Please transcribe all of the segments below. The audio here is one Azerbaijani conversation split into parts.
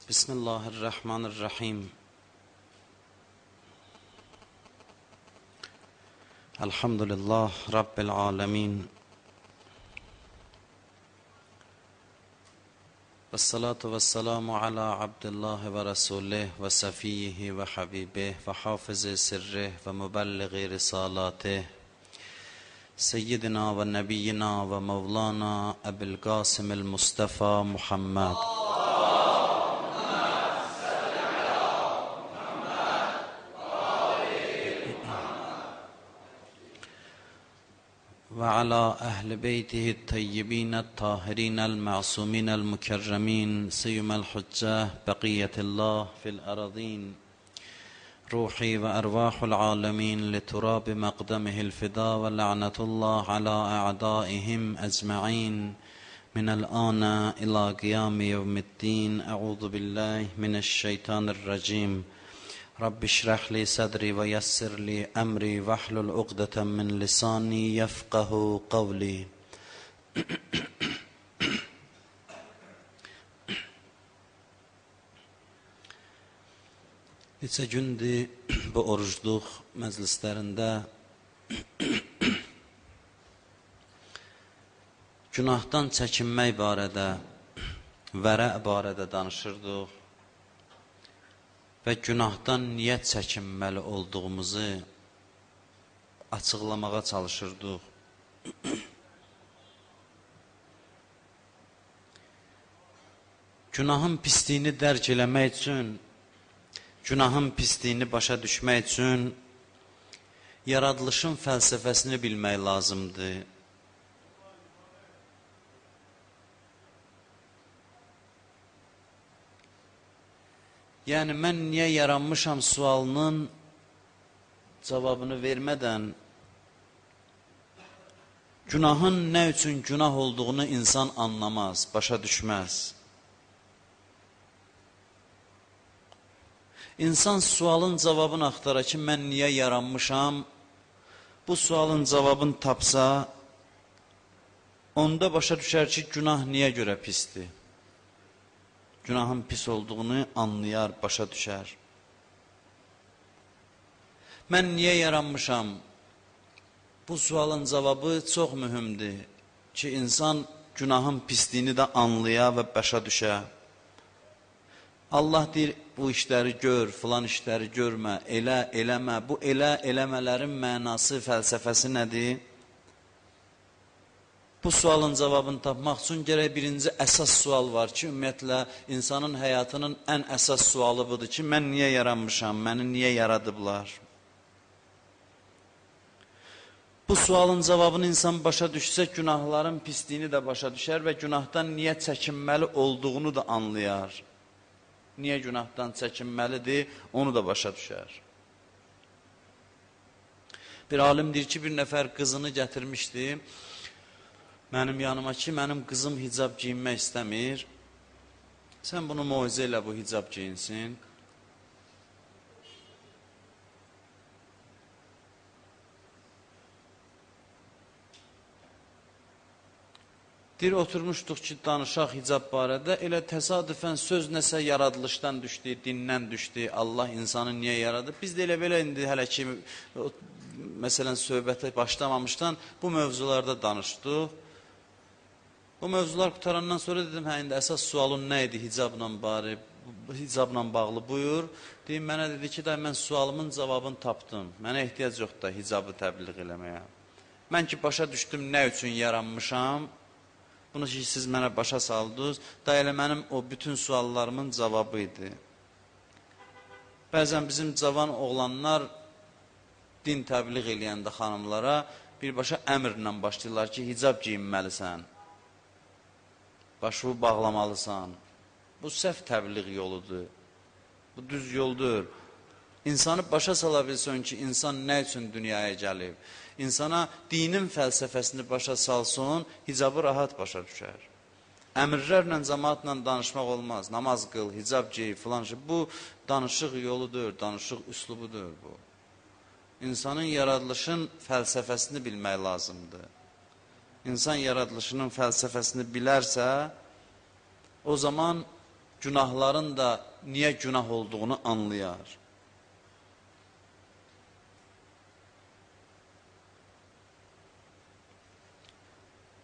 Bismillahirrahmanirrahim. Elhamdülillah Rabbil alemin. Vessalatu vesselamu ala abdillahi ve rasulih ve safiyyihi ve habibih ve hafizi sirrih ve mübelliği risalatih. Seyyidina ve nebiyyina ve mevlana Ebil Qasimil Mustafa Muhammed. وعلى أهل بيته الطيبين الطاهرين المعصومين المكرمين سيما الحجة بقية الله في الأراضين روحي وأرواح العالمين لتراب مقدمه الفداء ولعنة الله على أعدائهم أجمعين من الآن إلى قيام يوم الدين. أعوذ بالله من الشيطان الرجيم. رب اشرح لي صدري ويسر لي أمري واحلل عقدة من لساني يفقه قولي. Neçə gündür bu orucluq məclislərində günahdan çəkinmək barədə, vərə barədə danışırdıq və günahdan niyə çəkinməli olduğumuzu açıqlamağa çalışırdıq. Günahın pisliyini dərk eləmək üçün, günahın pisliyini başa düşmək üçün yaradılışın fəlsəfəsini bilmək lazımdır. Yəni, mən niyə yaranmışam sualının cavabını vermədən günahın nə üçün günah olduğunu insan anlamaz, başa düşməz. İnsan sualın cavabını axtarar ki, mən niyə yaranmışam, bu sualın cavabını tapsa, onda başa düşər ki, günah niyə görə pisdir. Günahın pis olduğunu anlayar, başa düşər. Mən niyə yaranmışam? Bu sualın cavabı çox mühümdür ki, insan günahın pisliyini də anlaya və başa düşə. Allah deyir, bu işləri gör, filan işləri görmə, elə, eləmə. Bu elə, eləmələrin mənası, fəlsəfəsi nədir? Bu sualın cavabını tapmaq üçün gərək birinci əsas sual var ki, ümumiyyətlə, insanın həyatının ən əsas sualı budur ki, mən niyə yaranmışam, məni niyə yaradıblar? Bu sualın cavabını insan başa düşsə, günahların pisliyini də başa düşər və günahdan niyə çəkinməli olduğunu da anlayar. Niyə günahdan çəkinməlidir, onu da başa düşər. Bir alim deyir ki, bir nəfər qızını gətirmişdi mənim yanıma ki, mənim qızım hicab giyinmək istəmir. Sən bunu moizə ilə bu hicab giyinsin. Deyir, oturmuşduq ki, danışaq hicab barədə, elə təsadüfən söz nəsə yaradılışdan düşdü, dindən düşdü, Allah insanı niyə yaradı? Biz də elə belə indi hələ ki, məsələn, söhbətə başlamamışdan bu mövzularda danışdıq. Bu mövzular qutarandan sonra dedim, hə, indi əsas sualın nə idi hicabla bağlı buyur. Deyim, mənə dedi ki, mən sualımın cavabını tapdım. Mənə ehtiyac yoxdur da hicabı təbliğ eləməyə. Mən ki, başa düşdüm nə üçün yaranmışam, bunu ki, siz mənə başa saldınız, da elə mənim o bütün suallarımın cavabı idi. Bəzən bizim cavan oğlanlar din təbliğ eləyəndə xanımlara birbaşa əmrlə başlayırlar ki, hicab giyinməlisən. Başını bağlamalısan. Bu səhv təbliğ yoludur. Bu düz yoldur. İnsanı başa sala bilsin ki, insan nə üçün dünyaya gəlib. İnsana dinin fəlsəfəsini başa salsın, hicabı rahat başa düşər. Əmrlərlə, cəmaatla danışmaq olmaz. Namaz qıl, hicab giy, filan şey. Bu danışıq yoludur, danışıq üslubudur bu. İnsanın yaradılışın fəlsəfəsini bilmək lazımdır. İnsan yaradılışının fəlsəfəsini bilərsə, o zaman günahların da niyə günah olduğunu anlayar.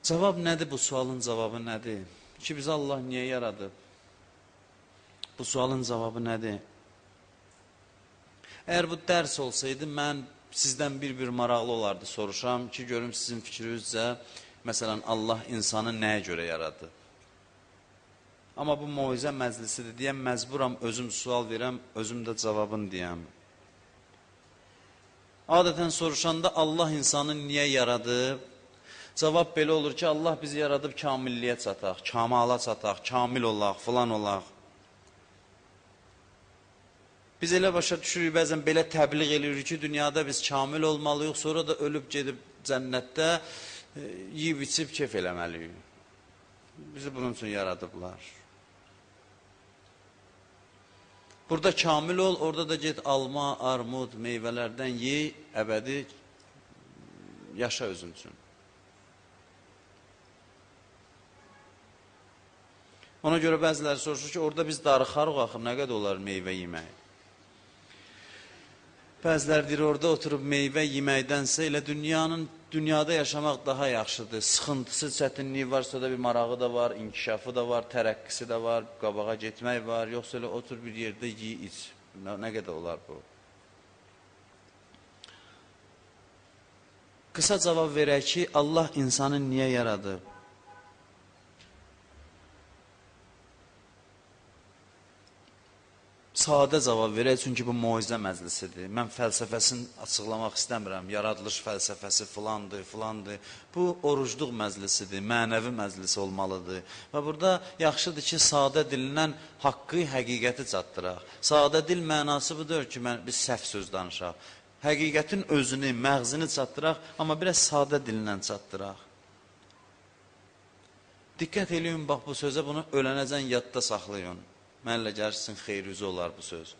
Cavab nədir? Bu sualın cavabı nədir? Ki, bizi Allah niyə yaradıb? Bu sualın cavabı nədir? Əgər bu dərs olsaydı, mən sizdən bir maraqlı olardı, soruşam ki, görüm sizin fikrinizcə, məsələn, Allah insanı nəyə görə yaradı? Amma bu moizə məclisidir deyəm, məcburam, özüm sual verəm, özüm də cavabını deyəm. Adətən soruşanda Allah insanı niyə yaradıb? Cavab belə olur ki, Allah bizi yaradıb kamilliyə çataq, kamala çataq, kamil olaq, filan olaq. Biz elə başa düşürük, bəzən belə təbliğ edirik ki, dünyada biz kamil olmalıyıq, sonra da ölüb gedib cənnətdə yiyib içib keyf eləməliyik. Bizi bunun üçün yaradıblar. Burada kamil ol, orada da get alma, armud, meyvələrdən yey, əbədi yaşa özün üçün. Ona görə bəziləri soruşur ki, orada biz darıxarıq axı, nə qədər olar meyvə yemək? Bəziləri deyir, orada oturub meyvə yeməkdənsə elə dünyada yaşamaq daha yaxşıdır. Sıxıntısı, çətinliyi varsa da bir marağı da var, inkişafı da var, tərəqqisi də var, qabağa getmək var. Yoxsa elə otur bir yerdə yiy, iç. Nə qədər olar bu? Qısa cavab verək ki, Allah insanı niyə yaradı? Sadə cavab verək, çünki bu moizə məclisidir. Mən fəlsəfəsini açıqlamaq istəmirəm. Yaradılış fəlsəfəsi filandır, filandır. Bu, orucluq məclisidir, mənəvi məclisi olmalıdır. Və burada yaxşıdır ki, sadə dilindən haqqı, həqiqəti çatdıraq. Sadə dil mənası budur ki, biz səhv söz danışaq. Həqiqətin özünü, məğzini çatdıraq, amma biraz sadə dilindən çatdıraq. Diqqət eləyin, bax bu sözə, bunu ölənəcən yadda saxlayın. Mənlə gəlsin, xeyrizə olar bu söz.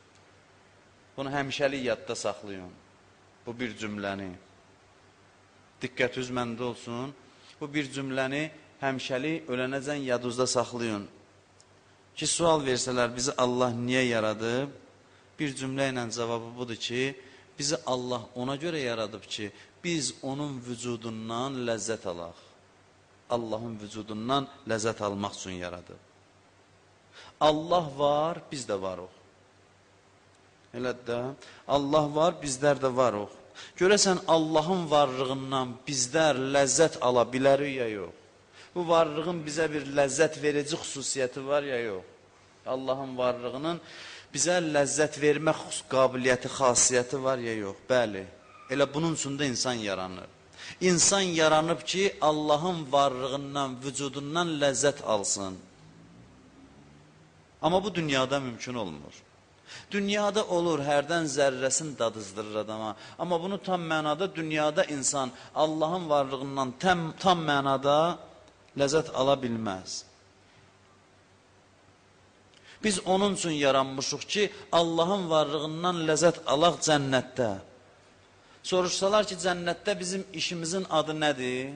Bunu həmişəlik yadda saxlayın. Bu bir cümləni. Diqqətiniz məndə olsun. Bu bir cümləni həmişəlik ölənəcən yadınızda saxlayın. Ki, sual versələr, bizi Allah niyə yaradıb? Bir cümlə ilə cavabı budur ki, bizi Allah ona görə yaradıb ki, biz onun vücudundan ləzzət alaq. Allahın vücudundan ləzzət almaq üçün yaradıb. Allah var, biz də varıq. Elə də, Allah var, bizlər də varıq. Görəsən, Allahın varlığından bizlər ləzzət ala bilərik ya yox? Bu varlığın bizə bir ləzzət verici xüsusiyyəti var ya yox? Allahın varlığının bizə ləzzət vermək qabiliyyəti, xasiyyəti var ya yox? Bəli, elə bunun üçün də insan yaranır. İnsan yaranıb ki, Allahın varlığından, vücudundan ləzzət alsın. Amma bu dünyada mümkün olmur. Dünyada olur, hərdən zərrəsini dadızdırır adama. Amma bunu tam mənada dünyada insan Allahın varlığından tam mənada ləzzət ala bilməz. Biz onun üçün yaranmışıq ki, Allahın varlığından ləzzət alaq cənnətdə. Soruşsalar ki, cənnətdə bizim işimizin adı nədir?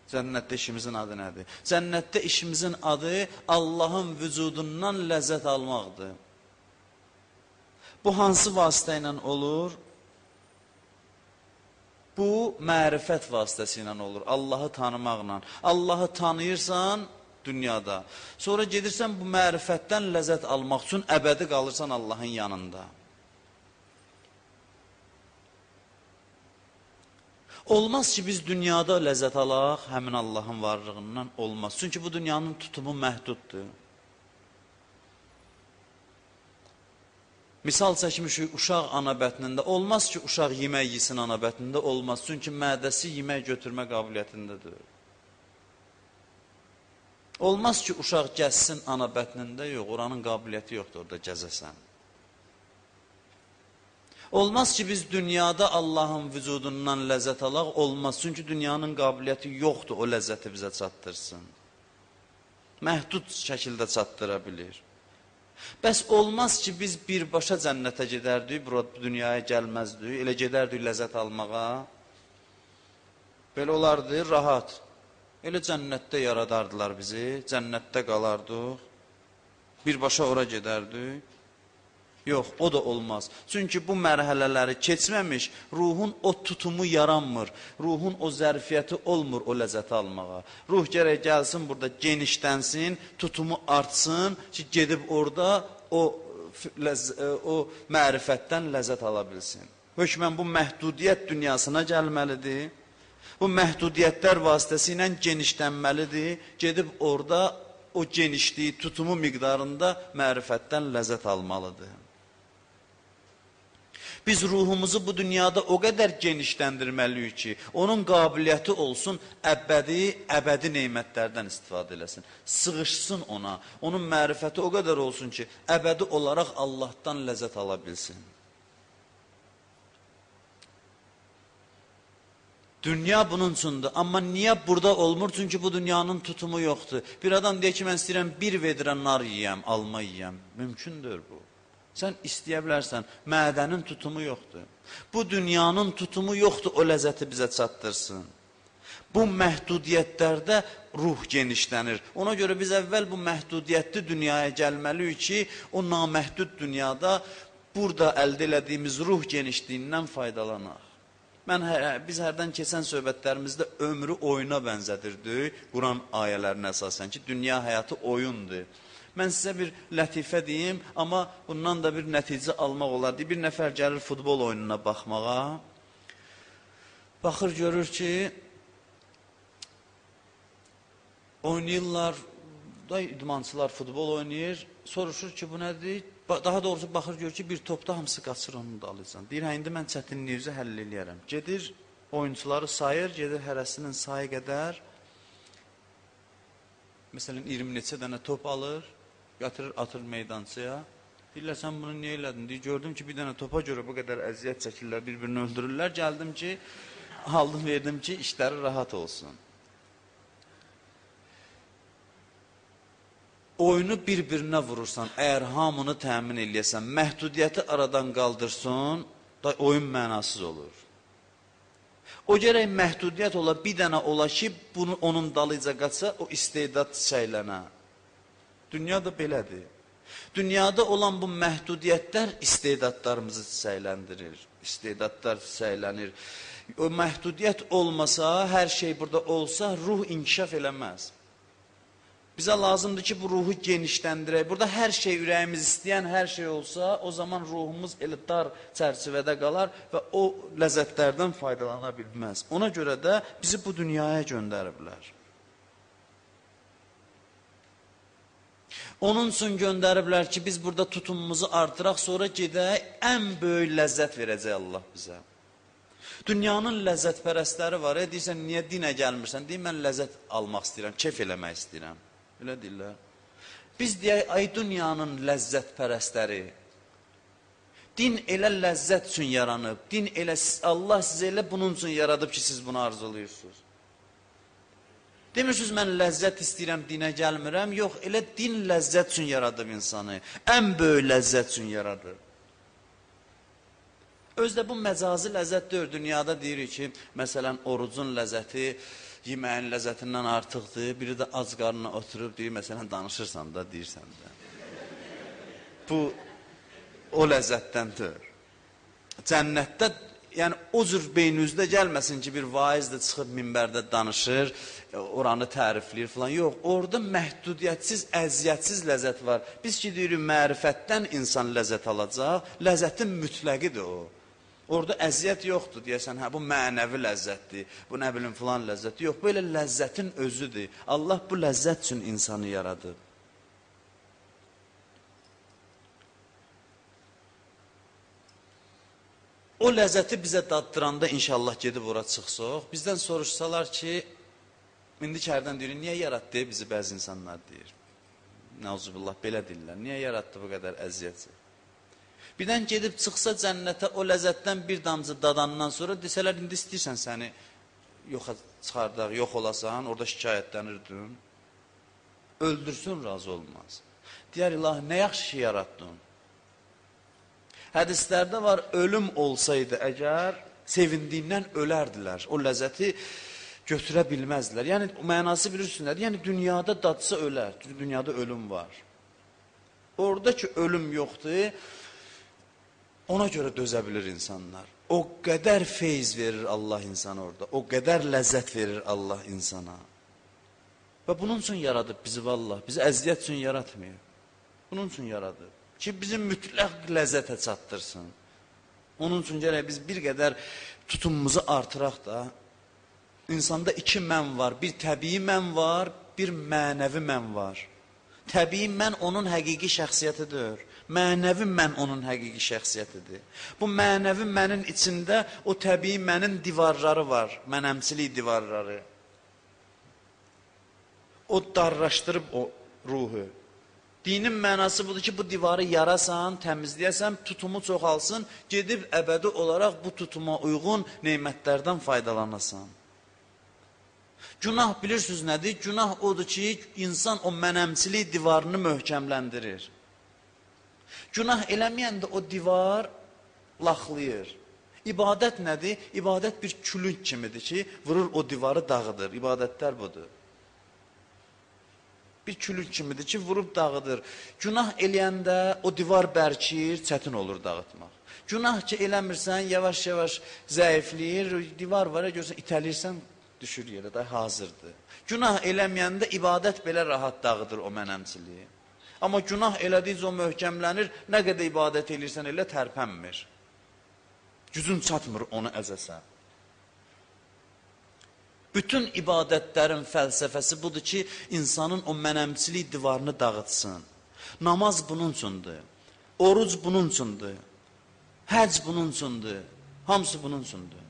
Cənnətdə işimizin adı nədir? Cənnətdə işimizin adı Allahın vücudundan ləzzət almaqdır. Bu hansı vasitə ilə olur? Bu, mərifət vasitəsi ilə olur, Allahı tanımaqla. Allahı tanıyırsan dünyada. Sonra gedirsən bu mərifətdən ləzzət almaq üçün əbədi qalırsan Allahın yanında. Olmaz ki, biz dünyada ləzzət alaq, həmin Allahın varlığından olmaz. Çünki bu dünyanın tutumu məhduddur. Misal çəkmişik, uşaq ana bətnində. Olmaz ki, uşaq yemək yesin ana bətnində, olmaz. Çünki mədəsi yemək götürmə qabiliyyətindədir. Olmaz ki, uşaq gəzsin ana bətnində, yox, oranın qabiliyyəti yoxdur, orada gəzəsən. Olmaz ki, biz dünyada Allahın vücudundan ləzzət alaq, olmaz. Çünki dünyanın qabiliyyəti yoxdur, o ləzzəti bizə çatdırsın. Məhdud şəkildə çatdıra bilir. Bəs olmaz ki, biz birbaşa cənnətə gedərdik, burada dünyaya gəlməzdik, elə gedərdik ləzzət almağa. Belə olardı, rahat. Elə cənnətdə yaradardılar bizi, cənnətdə qalardıq. Birbaşa ora gedərdik? Yox, o da olmaz. Çünki bu mərhələləri keçməmiş, ruhun o tutumu yaranmır. Ruhun o zərfiyyəti olmur o ləzzəti almağa. Ruh gərək gəlsin burada genişlənsin, tutumu artsın ki, gedib orada o mərifətdən ləzzət ala bilsin. Hökmən bu məhdudiyyət dünyasına gəlməlidir. Bu məhdudiyyətlər vasitəsilə genişlənməlidir. Gedib orada o genişliyi, tutumu miqdarında mərifətdən ləzzət almalıdır. Biz ruhumuzu bu dünyada o qədər genişləndirməliyik ki, onun qabiliyyəti olsun, əbədi neymətlərdən istifadə eləsin. Sığışsın ona, onun mərifəti o qədər olsun ki, əbədi olaraq Allahdan ləzzət ala bilsin. Dünya bunun üçündür. Amma niyə burada olmur? Çünki bu dünyanın tutumu yoxdur. Bir adam deyir ki, mən istəyirəm bir vedrə nar yiyəm, alma yiyəm. Mümkündür bu. Sən istəyə bilərsən, mədənin tutumu yoxdur. Bu dünyanın tutumu yoxdur, o ləzzəti bizə çatdırsın. Bu məhdudiyyətlərdə ruh genişlənir. Ona görə biz əvvəl bu məhdudiyyətli dünyaya gəlməliyik ki, o naməhdud dünyada burada əldə elədiyimiz ruh genişliyindən faydalanaq. Biz hərdən keçən söhbətlərimizdə ömrü oyuna bənzədirdik, Quran ayələrinə əsasən ki, dünya həyatı oyundur. Mən sizə bir lətifə deyim, amma bundan da bir nəticə almaq olar. Bir nəfər gəlir futbol oyununa baxmağa, baxır görür ki, oynayırlar, idmançılar futbol oynayır, soruşur ki, bu nədir? Daha doğrusu baxır görür ki, bir topda hamısı qaçır onun dalıcan. Deyir, hə, indi mən çətinliyinizi həll eləyərəm. Gedir, oyuncuları sayır, gedir hərəsinin sayı qədər, məsələn, 20 neçə dənə top alır, yatırır, atır meydançaya. Deyirlər, sən bunu niyə elədin? Deyir, gördüm ki, bir dənə topa görə bu qədər əziyyət çəkirlər, bir-birini öldürürlər. Gəldim ki, aldım, verdim ki, işləri rahat olsun. Oyunu bir-birinə vurursan, əgər hamını təmin eləyəsən, məhdudiyyəti aradan qaldırsın, da oyun mənasız olur. O gərək məhdudiyyət ola, bir dənə ola ki, onun dalıca qaça, o istedad çiçəklənə. Dünya da belədir. Dünyada olan bu məhdudiyyətlər istedadlarımızı çiçəkləndirir. İstedadlar çiçəklənir. O məhdudiyyət olmasa, hər şey burada olsa, ruh inkişaf eləməz. Bizə lazımdır ki, bu ruhu genişləndirək. Burada hər şey ürəyimiz istəyən hər şey olsa, o zaman ruhumuz elə dar çərçivədə qalar və o ləzzətlərdən faydalana bilməz. Ona görə də bizi bu dünyaya göndəriblər. Onun üçün göndəriblər ki, biz burada tutumumuzu artıraq, sonra gedək, ən böyük ləzzət verəcək Allah bizə. Dünyanın ləzzətpərəstləri var, deyirsən, niyə dinə gəlmirsən? Deyir, mən ləzzət almaq istəyirəm, keyf eləmək istəyirəm. Elə deyirlər. Biz deyək, ay dünyanın ləzzətpərəstləri, din elə ləzzət üçün yaranıb, din elə, Allah sizə elə bunun üçün yaradıb ki, siz bunu arzulayırsınız. Demirsiniz, mən ləzzət istəyirəm, dinə gəlmirəm. Yox, elə din ləzzət üçün yaradıb insanı. Ən böyük ləzzət üçün yaradıb. Özdə bu məcazi ləzzət deyir, dünyada deyirik ki, məsələn, orucun ləzzəti, yeməyin ləzzətindən artıqdır, biri də ac qarnına oturub, deyir, məsələn, danışırsan da, deyirsən də. Bu, o ləzzətdəndir. Cənnətdə, yəni, o cür beynünüzdə gəlməsin ki, bir vaiz də çıxıb minbərdə danışır, oranı tərifləyir falan. Yox, orada məhdudiyyətsiz, əziyyətsiz ləzzət var. Biz ki, deyirik, mərifətdən insan ləzzət alacaq, ləzzətin mütləqidir o. Orada əziyyət yoxdur, deyəsən, hə, bu mənəvi ləzzətdir, bu nə bilim filan ləzzətdir. Yox, bu elə ləzzətin özüdür. Allah bu ləzzət üçün insanı yaradır. O ləzzəti bizə daddıranda inşallah gedib ora çıxsaq, bizdən soruşsalar ki, indi kərdən deyir, niyə yaratdı bizi bəzi insanlar deyir. Nəuzubillah, belə deyirlər, niyə yaratdı bu qədər əziyyəti? Birdən gedib çıxsa cənnətə o ləzzətdən bir damcı dadandan sonra desələr, indi istəyirsən səni yoxa çıxardaq, yox olasan, orada şikayətlənirdim. Öldürsün, razı olmaz. Deyər, ilahi, nə yaxşı şey yaratdın? Hədislərdə var, ölüm olsaydı əgər, sevindiyindən ölərdilər. O ləzzəti götürə bilməzdilər. Yəni, mənası bilirsiniz, yəni dünyada dadsa ölər, dünyada ölüm var. Oradakı ölüm yoxdur. Ona görə dözə bilir insanlar. O qədər feyz verir Allah insana orada. O qədər ləzzət verir Allah insana. Və bunun üçün yaradıb bizi vallah. Bizi əziyyət üçün yaratmıyor. Bunun üçün yaradıb. Ki bizi mütləq ləzzətə çatdırsın. Onun üçün gərək biz bir qədər tutumumuzu artıraq da. İnsanda iki mən var. Bir təbii mən var, bir mənəvi mən var. Təbii mən onun həqiqi şəxsiyyətidir. Mənəvi mən onun həqiqi şəxsiyyətidir. Bu mənəvi mənin içində o təbii mənin divarları var. Mənəmsilik divarları. O darraşdırıb o ruhu. Dinin mənası budur ki, bu divarı yarasan, təmizləyəsən, tutumu çoxalsın, gedib əbədi olaraq bu tutuma uyğun neymətlərdən faydalanasan. Günah bilirsiniz nədir? Günah odur ki, insan o mənəmsilik divarını möhkəmləndirir. Günah eləməyəndə o divar laxlayır. İbadət nədir? İbadət bir külünk kimidir ki, vurur o divarı dağıdır. İbadətlər budur. Bir külünk kimidir ki, vurub dağıdır. Günah eləyəndə o divar bərkir, çətin olur dağıtmaq. Günah ki eləmirsən, yavaş-yavaş zəifləyir, divar var ya, görsən, itəlirsən, düşür yerə də hazırdır. Günah eləməyəndə ibadət belə rahat dağıdır o mənəmsiliyi. Amma günah elədikcə o möhkəmlənir, nə qədər ibadət eləyirsən elə tərpənmir. Gücün çatmır onu əzəsən. Bütün ibadətlərin fəlsəfəsi budur ki, insanın o mənəmsilik divarını dağıtsın. Namaz bunun üçündür. Oruc bunun üçündür. Həc bunun üçündür. Hamısı bunun üçündür.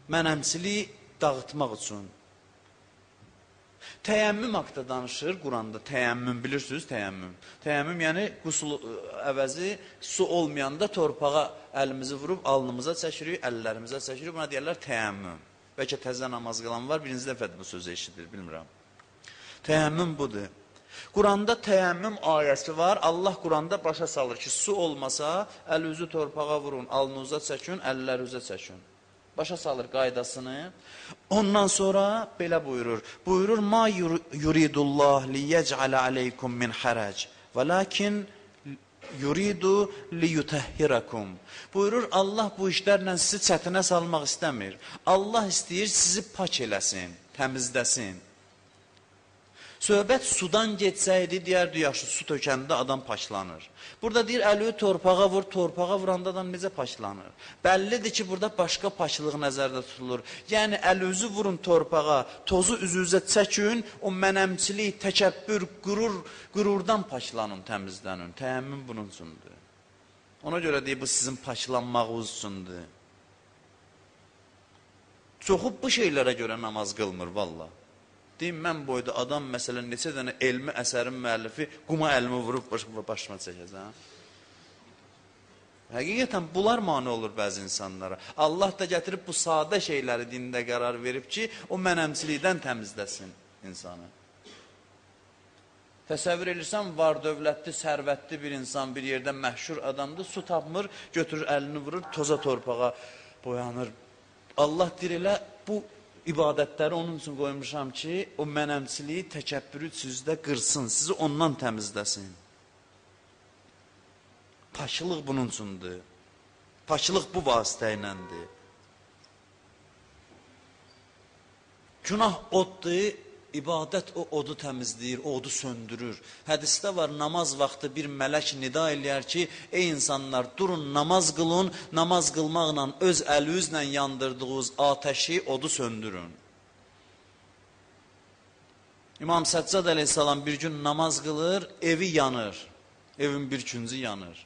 Mənəmsiliyi dağıtmaq üçün. Təyəmmüm haqda danışır Quranda. Təyəmmüm, bilirsiniz təyəmmüm. Təyəmmüm, yəni qusul əvəzi su olmayanda torpağa əlimizi vurub alnımıza çəkirik, əllərimizə çəkirik. Buna deyərlər təyəmmüm. Bəlkə təzə namaz qılan var, birinci dəfədir bu sözü eşidir, bilmirəm. Təyəmmüm budur. Quranda təyəmmüm ayəsi var. Allah Quranda başa salır ki, su olmasa, əlinizi torpağa vurun, alnınıza çəkin, əllərinizə çəkin. Başa salır qaydasını. Ondan sonra belə buyurur. Buyurur, ma yuridullah liyec'ale aleykum min harac. Velakin yuridu liyutahhirakum. Buyurur, Allah bu işlərlə sizi çətinə salmaq istəmir. Allah istəyir sizi pak eləsin, təmizləsin. Söhbət sudan geçsəydi, deyərdi, yaxşı, su tökəndə adam paçlanır. Burada deyir, əli torpağa vur, torpağa vuranda adam necə paçlanır? Bəllidir ki, burada başqa paçlıq nəzərdə tutulur. Yəni, əlinizi vurun torpağa, tozu üzünüzə çəkin, o mənəmçilik, təkəbbür, qürurdan paçlanın, təmizlənin. Təyəmmüm bunun üçündür. Ona görə deyir, bu sizin paçlanmağınız üçündür. Çoxu bu şeylərə görə namaz qılmır, valla. Deyim, mən boyda adam, məsələn, neçə dənə elmi əsərin müəllifi quma əlimi vurub başıma çəkəcəm. Həqiqətən, bunlar mane olur bəzi insanlara. Allah da gətirib bu sadə şeyləri dində qərar verib ki, o mənəmsilikdən təmizləsin insanı. Təsəvvür edirsən, var dövlətli, sərvətli bir insan bir yerdə məhşur adamdır, su tapmır, götürür, əlini vurur, toza torpağa boyanır. Allah deyir elə, bu ibadətləri onun üçün qoymuşam ki, o mənəmsiliyi, təkəbbürü sizdə qırsın, sizi ondan təmizləsin. Paçlıq bunun üçündür. Paçlıq bu vasitə iləndir. Günah oddur, ibadət o odu təmizləyir, o odu söndürür. Hədisdə var, namaz vaxtı bir mələk nida eləyər ki, ey insanlar, durun, namaz qılın, namaz qılmaqla öz əlinizlə yandırdığınız atəşi, odu söndürün. İmam Səccad əleyhissalam bir gün namaz qılır, evi yanır, evin bir küncü yanır.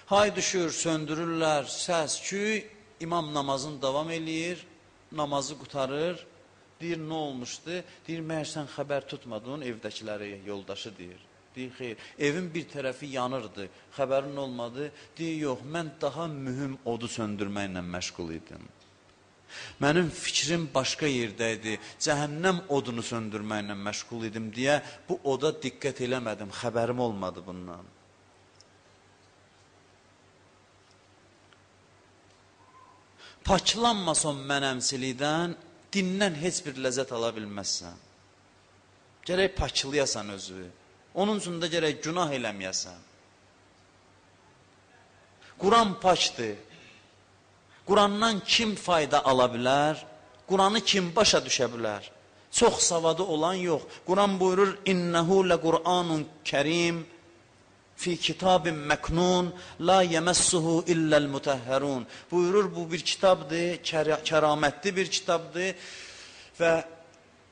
Hay düşür, söndürürlər, səs, küy, imam namazını davam eləyir, namazı qutarır. Deyir, nə olmuşdu? Deyir, məhər sən xəbər tutmadın, evdəkiləri, yoldaşı deyir. Deyir, xeyr, evin bir tərəfi yanırdı, xəbərin olmadı. Deyir, yox, mən daha mühüm odu söndürməklə məşğul idim. Mənim fikrim başqa yerdəydi, cəhənnəm odunu söndürməklə məşğul idim deyə bu oda diqqət eləmədim, xəbərim olmadı bundan. Paklanmason mənəmsilikdən, dindən heç bir ləzzət ala bilməzsən. Gərək paklayasan özü. Onun üçün də gərək günah eləməyəsən. Quran paçdır. Qurandan kim fayda ala bilər? Quranı kim başa düşə bilər? Çox savadı olan yox. Quran buyurur, İnnehu lequr'anun kerim fi kitabin meknun la yemessuhu illel mutahharun. Buyurur, bu bir kitabdır, kəramətli bir kitabdır və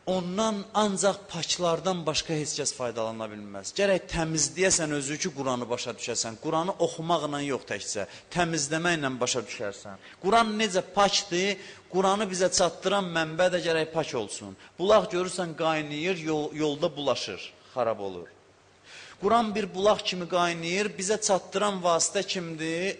ondan ancaq paçlardan başqa heç kəs faydalana bilməz. Gərək təmizləyəsən özü ki, Quranı başa düşəsən. Quranı oxumaqla yox təkcə, təmizləməklə başa düşərsən. Quran necə paçdır, Quranı bizə çatdıran mənbə də gərək paç olsun. Bulaq görürsən qaynayır, yolda bulaşır, xarab olur. Quran bir bulaq kimi qaynayır, bizə çatdıran vasitə kimdir?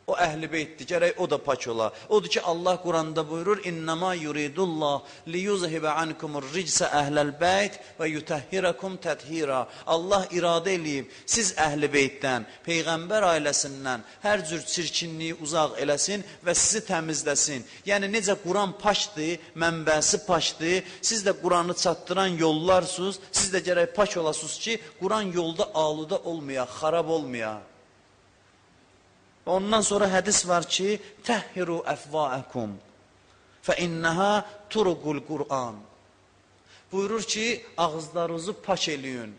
O əhl-i beytdir, gərək o da pak ola. Odur ki, Allah Quranda buyurur, İnnəmə yuridullah liyuzhibə ankumur ricsə əhləl beyt və yutəhhirəkum tədhira. Allah iradə eləyib, siz əhl-i beytdən, Peyğəmbər ailəsindən hər cür çirkinliyi uzaq eləsin və sizi təmizləsin. Yəni, necə Quran paçdır, mənbəsi paçdır, siz də Quranı çatdıran yollarsınız, siz də gərək pak olasınız ki, Quran yolda aluda olmaya, xarab olmaya. Ondan sonra hədis var ki, Təhhiru əfvaəkum fə innəhə turuqul Qur'an. Buyurur ki, ağızlarınızı pak eləyin.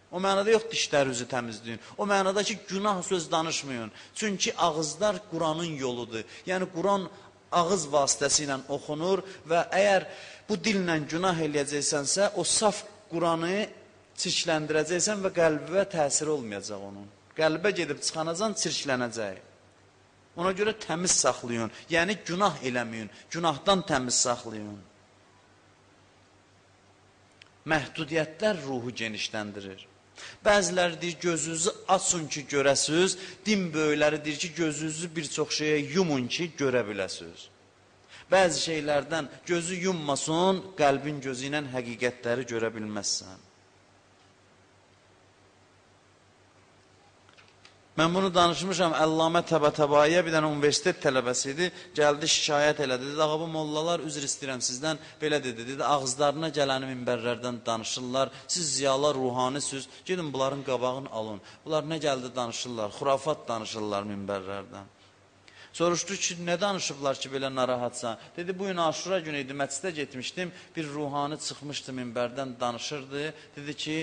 O mənada yox, dişlərinizi təmizləyin. O mənada ki, günah söz danışmayın. Çünki ağızlar Quranın yoludur. Yəni, Quran ağız vasitəsilə oxunur və əgər bu dillə günah eləyəcəksənsə, o saf Quranı çirkləndirəcəksən və qəlbə təsiri olmayacaq onun. Qəlbə gedib çıxanacan çirklənəcək. Ona görə təmiz saxlayın. Yəni, günah eləməyin. Günahdan təmiz saxlayın. Məhdudiyyətlər ruhu genişləndirir. Bəziləri deyir, gözünüzü açın ki, görəsiniz. Din böyükləri deyir ki, gözünüzü bir çox şeyə yumun ki, görə biləsiniz. Bəzi şeylərdən gözü yummasın, qəlbin gözü ilə həqiqətləri görə bilməzsən. Mən bunu danışmışam, Əllamə Təbətəbaiyə bir dənə universitet tələbəsi idi, gəldi şikayət elədi, dedi, ağa bu mollalar, üzr istəyirəm sizdən, belə dedi, ağızlarına gələni minbərlərdən danışırlar, siz ziyalar, ruhanisiniz, gedin bunların qabağını alın, bunlar nə gəldi danışırlar, xurafat danışırlar minbərlərdən. Soruşdu ki, nə danışıblar ki, belə narahatsan? Dedi, bu gün Aşura günü idi, məscidə getmişdim, bir ruhani çıxmışdı minbərdən, danışırdı, dedi ki,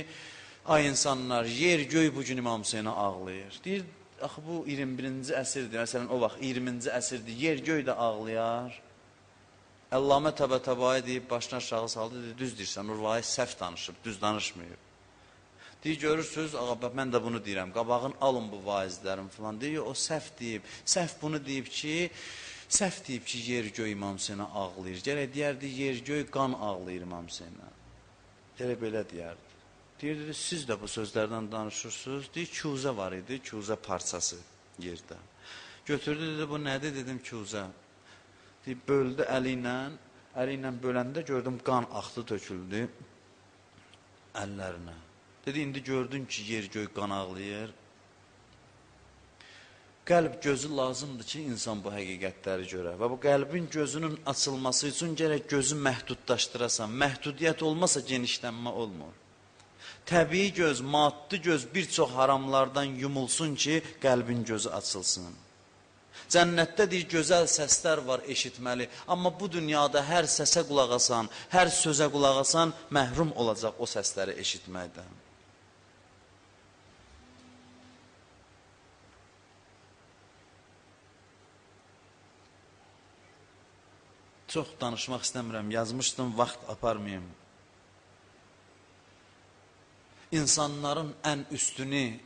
ay insanlar, yer, göy bugün İmam Hüseynə ağlayır. Deyir, axı bu 21-ci əsrdir, məsələn o vaxt 20-ci əsrdir, yer, göy də ağlayar. Əllamə Təbətəbai deyib, başına aşağı saldı, dedi, düz deyirsən, Urvayı səhv danışıb, düz danışmayıb. Deyir, görürsünüz, ağa, mən də bunu deyirəm, qabağın alın bu vaizlərim falan. Deyir, o səhv deyib, səhv bunu deyib ki, yer, göy İmam Hüseynə ağlayır. Gərək deyərdi, yer, göy qan ağlayır İmam Hüseynə. Gərək belə deyərdi. Deyir, dedi, siz də bu sözlərdən danışırsınız. Deyir, kuzə var idi, kuzə parçası yerdə. Götürdü, dedi, bu nədir, dedim, kuzə. Deyir, böldü əli ilə böləndə gördüm, qan axdı, töküldü əllərinə. Dedi, indi gördün ki, yer, göy qan ağlayır. Qəlb gözü lazımdır ki, insan bu həqiqətləri görə. Və bu qəlbin gözünün açılması üçün gərək gözü məhdudlaşdırasan. Məhdudiyyət olmasa genişlənmə olmur. Təbii göz, maddi göz bir çox haramlardan yumulsun ki, qəlbin gözü açılsın. Cənnətdə deyir, gözəl səslər var eşitməli. Amma bu dünyada hər səsə qulaq asan, hər sözə qulaq asan, məhrum olacaq o səsləri eşitməkdən. Çox danışmaq istəmirəm, yazmışdım, vaxt aparmayayım. İnsanların ən üstünü,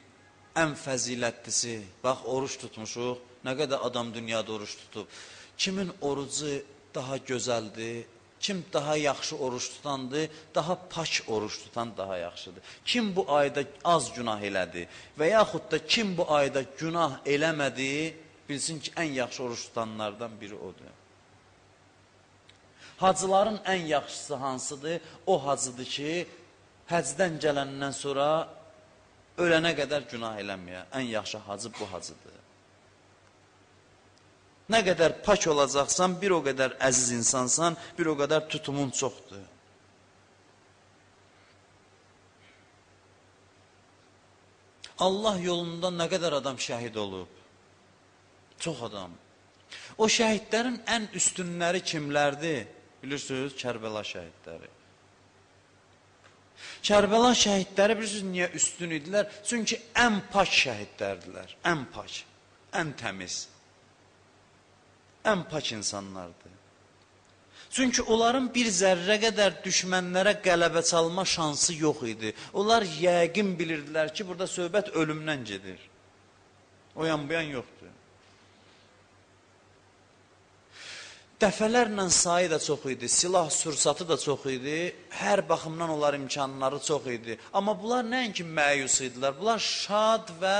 ən fəzilətlisi, bax, oruç tutmuşuq, nə qədər adam dünyada oruç tutub. Kimin orucu daha gözəldir, kim daha yaxşı oruç tutandır, daha pak oruç tutan daha yaxşıdır. Kim bu ayda az günah elədi və yaxud da kim bu ayda günah eləmədi, bilsin ki, ən yaxşı oruç tutanlardan biri odur. Hacıların ən yaxşısı hansıdır? O hacıdır ki, həcdən gələndən sonra ölənə qədər günah eləməyə. Ən yaxşı hacı bu hacıdır. Nə qədər pak olacaqsan, bir o qədər əziz insansan, bir o qədər tutumun çoxdur. Allah yolunda nə qədər adam şəhid olub? Çox adam. O şəhidlərin ən üstünləri kimlərdir? Bilirsiniz, Kərbəla şəhidləri. Kərbəla şəhidləri bilirsiniz, niyə üstün idilər? Çünki ən pak şəhidlərdilər. Ən pak, ən təmiz, ən pak insanlardır. Çünki onların bir zərrə qədər düşmənlərə qələbə çalma şansı yox idi. Onlar yəqin bilirdilər ki, burada söhbət ölümdən gedir. O yan bu yan yoxdur. Dəfələrlə sayı da çox idi, silah sursatı da çox idi, hər baxımdan onlar imkanları çox idi. Amma bunlar nəinki məyus idilər, bunlar şad və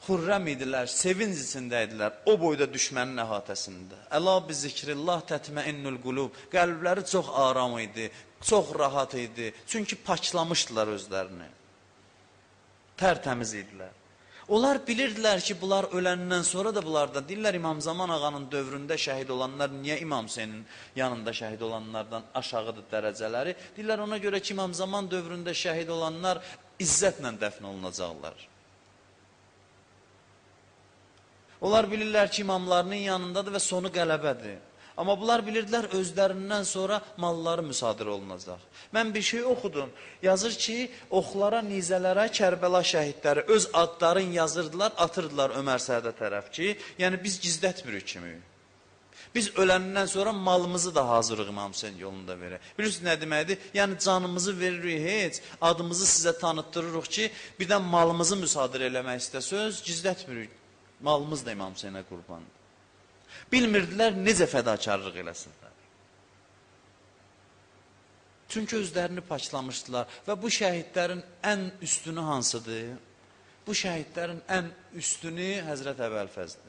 xürrəm idilər, sevinc içində idilər, o boyda düşmənin əhatəsində. Əla bi zikrillah tətməinnul qulub, qəlbləri çox aram idi, çox rahat idi, çünki paklamışdılar özlərini, tərtəmiz idilər. Onlar bilirdilər ki, bunlar öləndən sonra da bunlardan, deyirlər İmam Zaman ağanın dövründə şəhid olanlar, niyə İmam Hüseynin yanında şəhid olanlardan aşağıdır dərəcələri? Deyirlər ona görə ki, İmam Zaman dövründə şəhid olanlar izzətlə dəfn olunacaqlar. Onlar bilirlər ki, imamlarının yanındadır və sonu qələbədir. Amma bunlar bilirdilər, özlərindən sonra malları müsadirə olunacaq. Mən bir şey oxudum, yazır ki, oxlara, nizələrə Kərbəla şəhidləri öz adlarını yazırdılar, atırdılar Ömər Səədə tərəf ki, yəni biz gizlətmirik kimi. Biz öləndən sonra malımızı da hazırıq İmam Hüseyin yolunda verək. Bilirsiniz nə deməkdir? Yəni canımızı veririk heç, adımızı sizə tanıtdırırıq ki, birdən malımızı müsadirə eləmək istəsəz, gizlətmirik. Malımız da İmam Hüseyinə qurbandır. Bilmirdilər necə fədakarlıq eləsinlər. Çünki özlərini paklamışdılar və bu şəhidlərin ən üstünü hansıdır? Bu şəhidlərin ən üstünü Həzrət Əbəlfəzdir.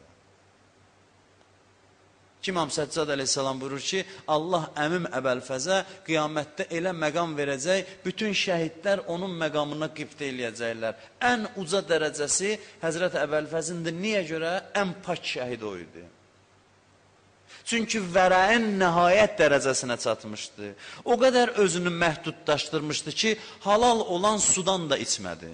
İmam Səccad əleyhissalam buyurur ki, Allah əmim Əbəlfəzə qiyamətdə elə məqam verəcək, bütün şəhidlər onun məqamına qift eləyəcəklər. Ən uca dərəcəsi Həzrət Əbəlfəzindir. Niyə görə? Ən pak şəhid o idi. Çünki vərəin nəhayət dərəcəsinə çatmışdı. O qədər özünü məhdudlaşdırmışdı ki, halal olan sudan da içmədi.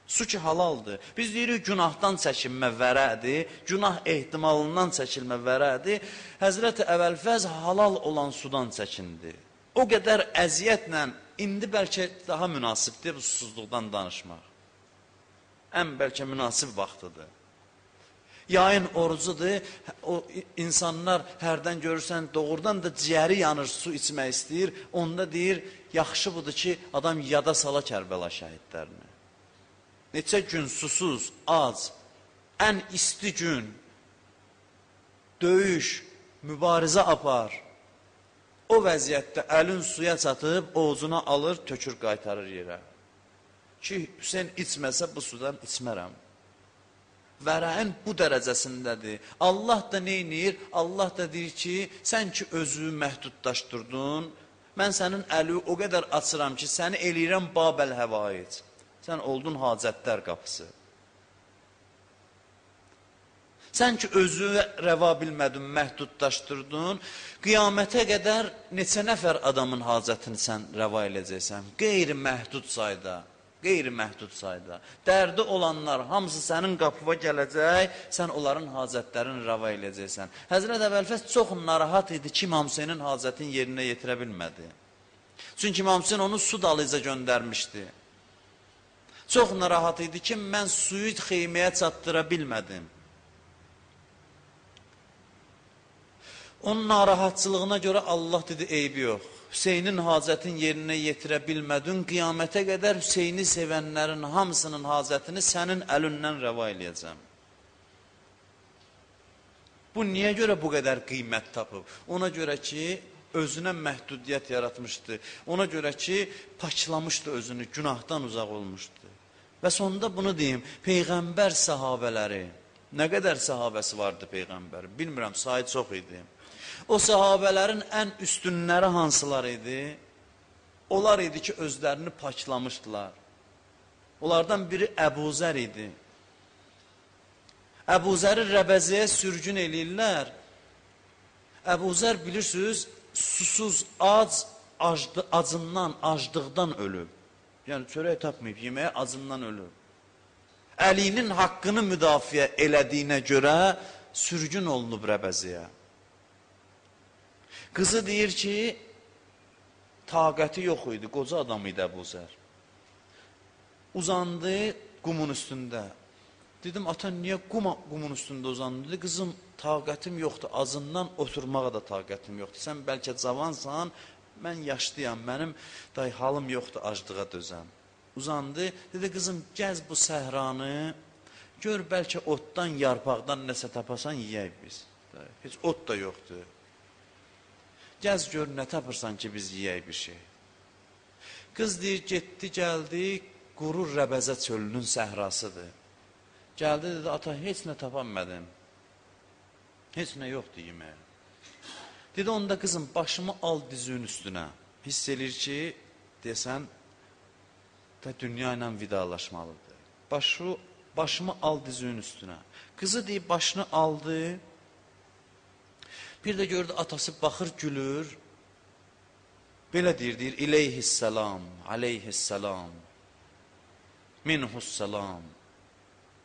Su ki halaldır. Biz deyirik, günahdan çəkinmə vərədir, günah ehtimalından çəkilmə vərədir. Həzrət Əbəlfəz halal olan sudan çəkindi. O qədər əziyyətlə, indi bəlkə daha münasibdir bu susuzluqdan danışmaq. Ən bəlkə münasib vaxtıdır. Yayın orucudur, o insanlar hərdən görürsən, doğrudan da ciyəri yanır, su içmək istəyir. Onda deyir, yaxşı budur ki, adam yada sala Kərbəla şəhidlərini. Neçə gün susuz, ac, ən isti gün, döyüş, mübarizə apar. O vəziyyətdə əlin suya çatıb, ovucuna alır, tökür, qaytarır yerə. Ki, Hüseyin içməsə bu sudan içmərəm. Vərəin bu dərəcəsindədir. Allah da neynir? Allah da deyir ki, sən ki özü məhdudlaşdırdın, mən sənin əli o qədər açıram ki, səni eləyirəm Babəl həvaic. Sən oldun hacətlər qapısı. Sən ki özü rəva bilmədin, məhdudlaşdırdın, qiyamətə qədər neçə nəfər adamın hacətini sən rəva eləyəcəksən? Qeyri-məhdud sayda. Qeyri-məhdud sayda. Dərdi olanlar hamısı sənin qapıva gələcək, sən onların hacətlərini rəva eləyəcəksən. Həzrət Əbəlfəz çox narahat idi ki, İmam Hüseynin hacətini yerinə yetirə bilmədi. Çünki İmam Hüseyin onu su dalıca göndərmişdi. Çox narahat idi ki, mən suyu xeyməyə çatdıra bilmədim. Onun narahatçılığına görə Allah dedi, eybi yox. Hüseynin hacətini yerinə yetirə bilmədin, qiyamətə qədər Hüseyni sevənlərin hamısının hacətini sənin əlindən rəva eləyəcəm. Bu niyə görə bu qədər qiymət tapıb? Ona görə ki, özünə məhdudiyyət yaratmışdı. Ona görə ki, paklamışdı özünü, günahdan uzaq olmuşdu. Və sonunda bunu deyim, Peyğəmbər səhabələri, nə qədər səhabəsi vardı Peyğəmbər? Bilmirəm, sayı çox idi. O səhabələrin ən üstünləri hansılar idi? Onlar idi ki, özlərini paklamışdılar. Onlardan biri Əbuzər idi. Əbuzəri rəbəziyə sürgün eləyirlər. Əbuzər bilirsiniz, susuz, acından, aclıqdan ölüb. Yəni çörək tapmayıb, yeməyə acından ölüb. Əlinin haqqını müdafiə elədiyinə görə sürgün olunub Rəbəziyə. Qızı deyir ki, taqəti yox idi, qoca adam idi Əbu Zər. Uzandı qumun üstündə. Dedim, ata niyə qumun üstündə uzandı? Dedi, qızım, taqətim yoxdur, azından oturmağa da taqətim yoxdur. Sən bəlkə cavansan, mən yaşlıyam, mənim halım yoxdur aclığa dözəm. Uzandı, dedi, qızım, gəz bu səhranı, gör bəlkə otdan, yarpaqdan nəsə tapasan, yiyək biz. Heç ot da yoxdur. Gəz gör, nə tapırsan ki, biz yiyək bir şey. Qız deyir, getdi, gəldi, qurur Rəbəzə çölünün səhrasıdır. Gəldi, dedi, ata, heç nə tapanmədim. Heç nə yoxdur yeməyə. Dedi, onda qızım, başımı al dizinin üstünə. Hiss edir ki, desən, dünya ilə vidalaşmalıdır. Başımı al dizinin üstünə. Qızı deyib, başını aldı. Bir də gördü, atası baxır, gülür. Belə deyir, İleyhisselam, aleyhisselam, minhusselam.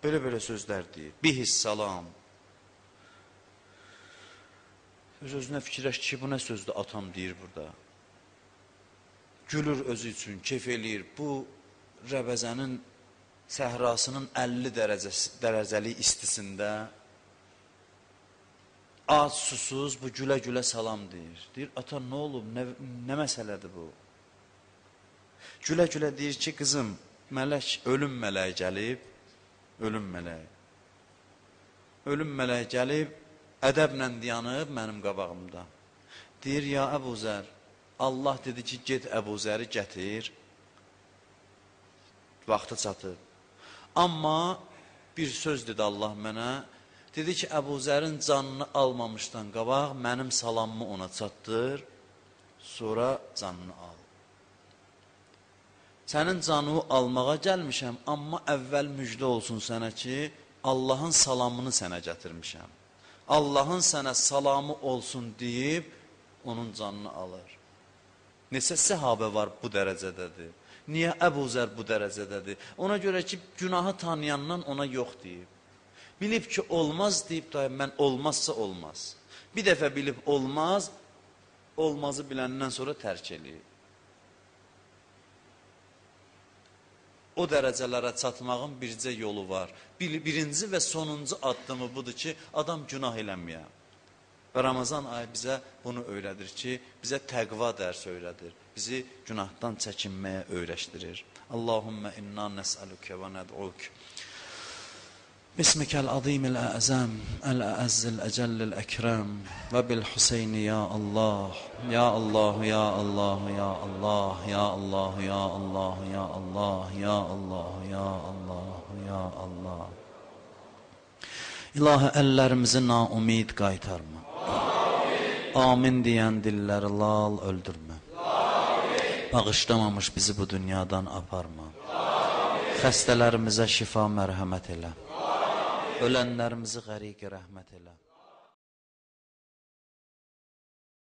Belə sözlər deyir. Bihisselam. Öz-özünə fikirləş ki, bu nə sözdür atam deyir burada. Gülür özü üçün, keyf eləyir. Bu Rəbəzənin səhrasının 50 dərəcəli istisində az susuz bu gülə-gülə salam deyir. Deyir, ata nə olub, nə məsələdir bu? Gülə-gülə deyir ki, qızım, ölüm mələyi gəlib, ölüm mələyi gəlib, ədəblə dayanıb mənim qabağımda. Deyir, ya Əbu Zər, Allah dedi ki, get Əbu Zəri gətir, vaxtı çatıb. Amma bir söz dedi Allah mənə, dedi ki, Əbu Zərin canını almamışdan qabaq, mənim salamımı ona çatdır, sonra canını al. Sənin canını almağa gəlmişəm, amma əvvəl müjdə olsun sənə ki, Allahın salamını sənə gətirmişəm. Allahın sənə salamı olsun deyib, onun canını alır. Neçə səhabə var bu dərəcədədir? Niyə Əbu Zər bu dərəcədədir? Ona görə ki, günahı tanıyandan ona yox deyib. Bilib ki, olmaz deyib, mən olmazsa olmaz. Bir dəfə bilib olmaz, olmazı biləndən sonra tərk eləyib. O dərəcələrə çatmağın bircə yolu var. Birinci və sonuncu addımı budur ki, adam günah eləməyə. Və Ramazan ayı bizə bunu öyrədir ki, bizə təqva dərs öyrədir. Bizi günahdan çəkinməyə öyrəşdirir. Allahümmə inna nəsəlükə və nəd'uk. Bismikəl azimil əzəm, əl-əzzil əcəllil əkrəm və bil-Hüseyni ya Allah. Ya Allah, ya Allah, ya Allah, ya Allah, ya Allah, ya Allah, ya Allah, ya Allah, ya Allah. İlahi, əllərimizi naumid qaytarma. Amin deyən dilləri lal öldürmə. Bağışlamamış bizi bu dünyadan aparma. Xəstələrimizə şifa mərhəmət elə. Ölənlərimizi qəriq rəhmət elə.